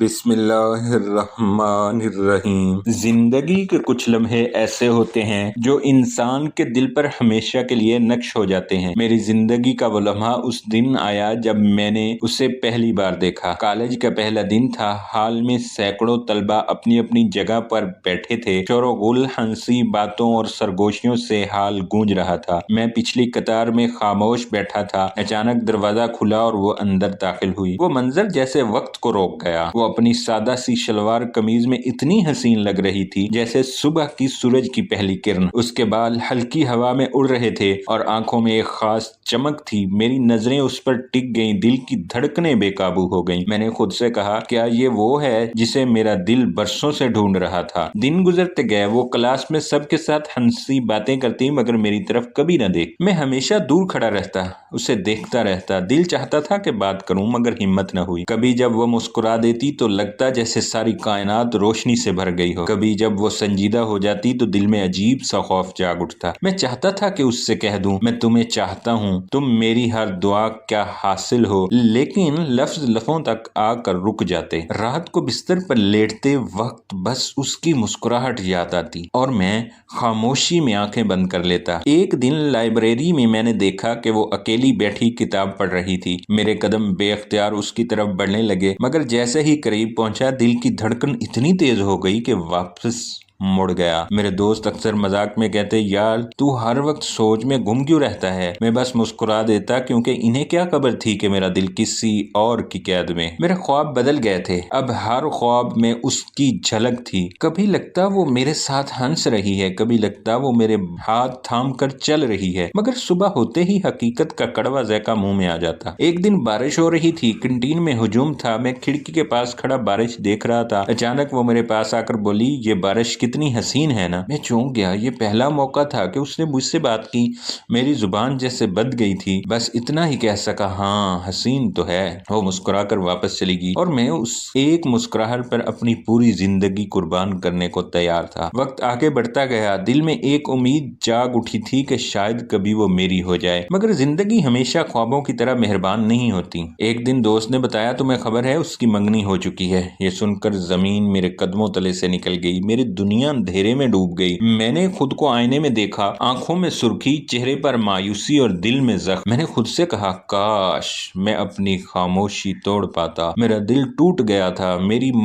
بسم اللہ الرحمن الرحیم۔ زندگی کے کچھ لمحے ایسے ہوتے ہیں جو انسان کے دل پر ہمیشہ کے لیے نقش ہو جاتے ہیں۔ میری زندگی کا وہ لمحہ اس دن آیا جب میں نے اسے پہلی بار دیکھا۔ کالج کا پہلا دن تھا۔ ہال میں سینکڑوں طلبہ اپنی اپنی جگہ پر بیٹھے تھے۔ شور و غل، ہنسی، باتوں اور سرگوشیوں سے ہال گونج رہا تھا۔ میں پچھلی قطار میں خاموش بیٹھا تھا۔ اچانک دروازہ کھلا اور وہ اندر داخل ہوئی۔ وہ منظر جیسے وقت کو روک گیا۔ وہ اپنی سادہ سی شلوار قمیض میں اتنی حسین لگ رہی تھی جیسے صبح کی سورج کی پہلی کرن۔ اس کے بال ہلکی ہوا میں اڑ رہے تھے اور آنکھوں میں ایک خاص چمک تھی۔ میری نظریں اس پر ٹک گئیں، دل کی دھڑکنیں بے قابو ہو گئیں۔ میں نے خود سے کہا، کیا یہ وہ ہے جسے میرا دل برسوں سے ڈھونڈ رہا تھا؟ دن گزرتے گئے۔ وہ کلاس میں سب کے ساتھ ہنسی، باتیں کرتی، مگر میری طرف کبھی نہ دیکھ۔ میں ہمیشہ دور کھڑا رہتا، اسے دیکھتا رہتا۔ دل چاہتا تھا کہ بات کروں مگر ہمت نہ ہوئی۔ کبھی جب وہ مسکرا دیتی تو لگتا جیسے ساری کائنات روشنی سے بھر گئی ہو۔ کبھی جب وہ سنجیدہ ہو جاتی تو دل میں عجیب سا خوف جاگ اٹھتا۔ میں چاہتا تھا کہ اس سے کہہ دوں، میں تمہیں چاہتا ہوں، تم میری ہر دعا کیا حاصل ہو، لیکن لفظ لبوں تک آ کر رک جاتے۔ رات کو بستر پر لیٹتے وقت بس اس کی مسکراہٹ یاد آتی اور میں خاموشی میں آنکھیں بند کر لیتا۔ ایک دن لائبریری میں نے دیکھا کہ وہ اکیلی بیٹھی کتاب پڑھ رہی تھی۔ میرے قدم بے اختیار اس کی طرف بڑھنے لگے، مگر جیسے ہی قریب پہنچا دل کی دھڑکن اتنی تیز ہو گئی کہ واپس مڑ گیا۔ میرے دوست اکثر مذاق میں کہتے، یار تو ہر وقت سوچ میں گم کیوں رہتا ہے؟ میں بس مسکرا دیتا، کیونکہ انہیں کیا خبر تھی کہ میرا دل کسی اور کی قید میں۔ میرے خواب بدل گئے تھے۔ اب ہر خواب میں اس کی جھلک تھی۔ کبھی لگتا وہ میرے ساتھ ہنس رہی ہے، کبھی لگتا وہ میرے ہاتھ تھام کر چل رہی ہے، مگر صبح ہوتے ہی حقیقت کا کڑوا ذائقہ منہ میں آ جاتا۔ ایک دن بارش ہو رہی تھی، کینٹین میں ہجوم تھا۔ میں کھڑکی کے پاس کھڑا بارش دیکھ رہا تھا۔ اچانک وہ میرے پاس آ کر بولی، یہ بارش کتنی حسین ہے نا؟ میں چونک گیا۔ یہ پہلا موقع تھا کہ اس نے مجھ سے بات کی۔ میری زبان جیسے بند گئی تھی، بس اتنا ہی کہہ سکا، ہاں حسین تو ہے۔ وہ مسکرا کر واپس چلی گئی اور میں اس ایک مسکراہٹ پر اپنی پوری زندگی قربان کرنے کو تیار تھا۔ وقت آگے بڑھتا گیا، دل میں ایک امید جاگ اٹھی تھی کہ شاید کبھی وہ میری ہو جائے، مگر زندگی ہمیشہ خوابوں کی طرح مہربان نہیں ہوتی۔ ایک دن دوست نے بتایا، تمہیں خبر ہے اس کی منگنی ہو چکی ہے؟ یہ سن کر زمین میرے قدموں تلے سے نکل گئی۔ میری دنیا اندھیرے میں ڈوب گئی۔ میں نے خود کو آئینے میں دیکھا، آنکھوں میں سرخی، چہرے پر مایوسی اور دل میں زخم۔ میں نے خود سے کہا، کاش میں اپنی خاموشی توڑ پاتا۔ میرا دل ٹوٹ گیا تھا،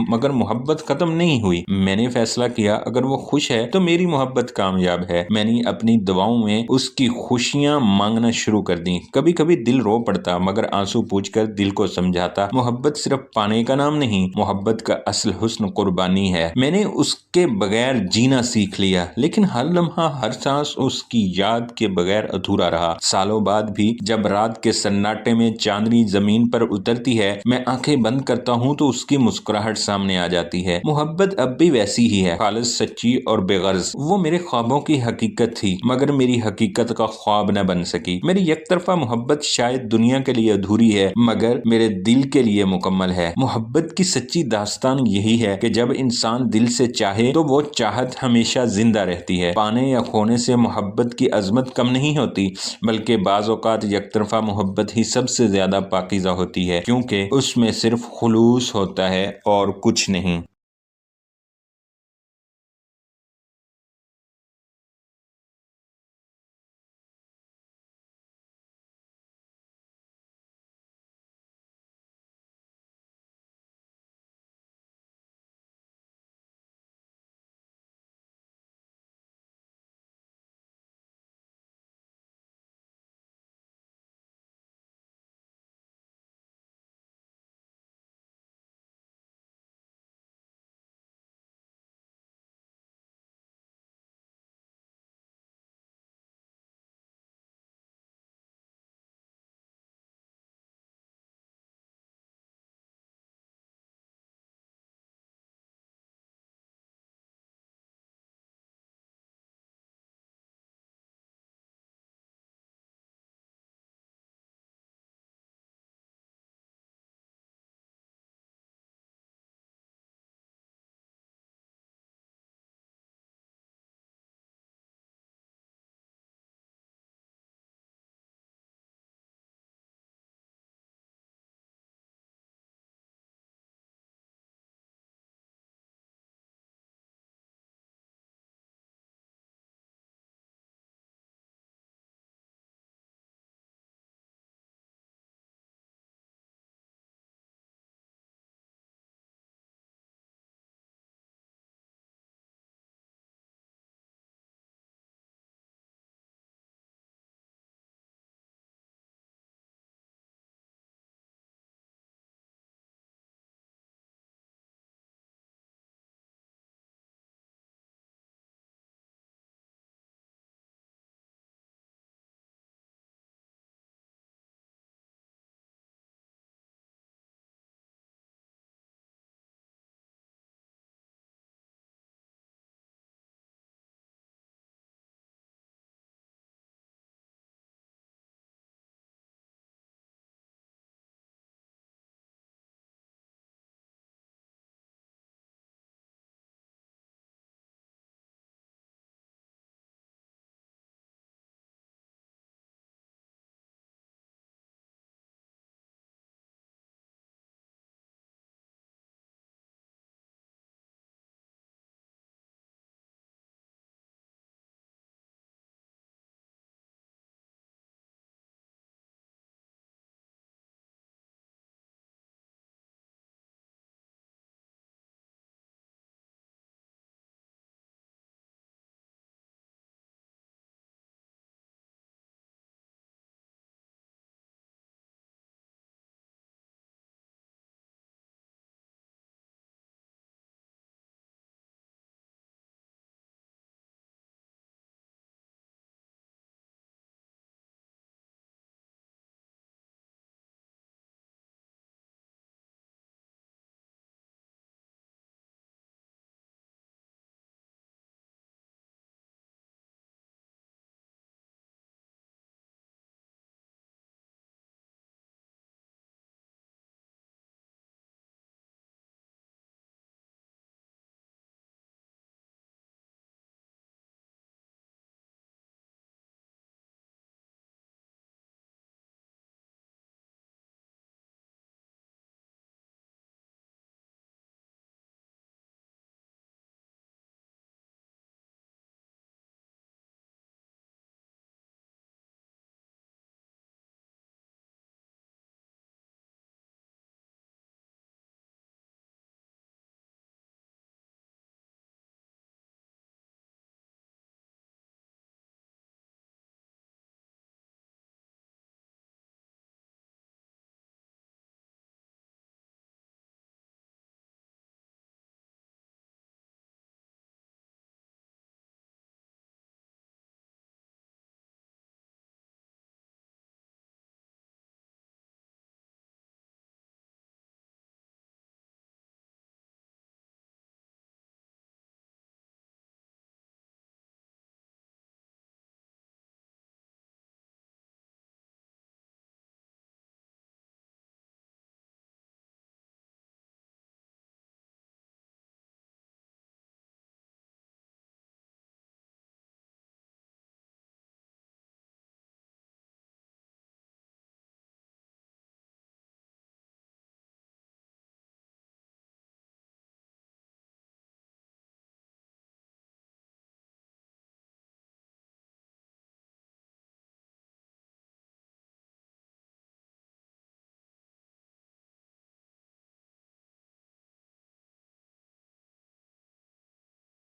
مگر محبت ختم نہیں ہوئی۔ میں نے فیصلہ کیا، اگر وہ خوش ہے تو میری محبت کامیاب ہے۔ میں نے اپنی دعاؤں میں اس کی خوشیاں مانگنا شروع کر دیں۔ کبھی کبھی دل رو پڑتا، مگر آنسو پوچھ کر دل کو سمجھاتا، محبت صرف پانے کا نام نہیں، محبت کا اصل حسن قربانی ہے۔ میں نے اس کے بغیر جینا سیکھ لیا، لیکن ہر لمحہ، ہر سانس اس کی یاد کے بغیر ادھورا رہا۔ سالوں بعد بھی جب رات کے سناٹے میں چاندنی زمین پر اترتی ہے، میں آنکھیں بند کرتا ہوں تو اس کی مسکراہٹ سامنے آ جاتی ہے۔ محبت اب بھی ویسی ہی ہے، خالص، سچی اور بے غرض۔ وہ میرے خوابوں کی حقیقت تھی، مگر میری حقیقت کا خواب نہ بن سکی۔ میری یک طرفہ محبت شاید دنیا کے لیے ادھوری ہے، مگر میرے دل کے لیے مکمل ہے۔ محبت کی سچی داستان یہی ہے کہ جب انسان دل سے چاہے تو وہ چاہت ہمیشہ زندہ رہتی ہے۔ پانے یا کھونے سے محبت کی عظمت کم نہیں ہوتی، بلکہ بعض اوقات یک طرفہ محبت ہی سب سے زیادہ پاکیزہ ہوتی ہے، کیونکہ اس میں صرف خلوص ہوتا ہے اور کچھ نہیں۔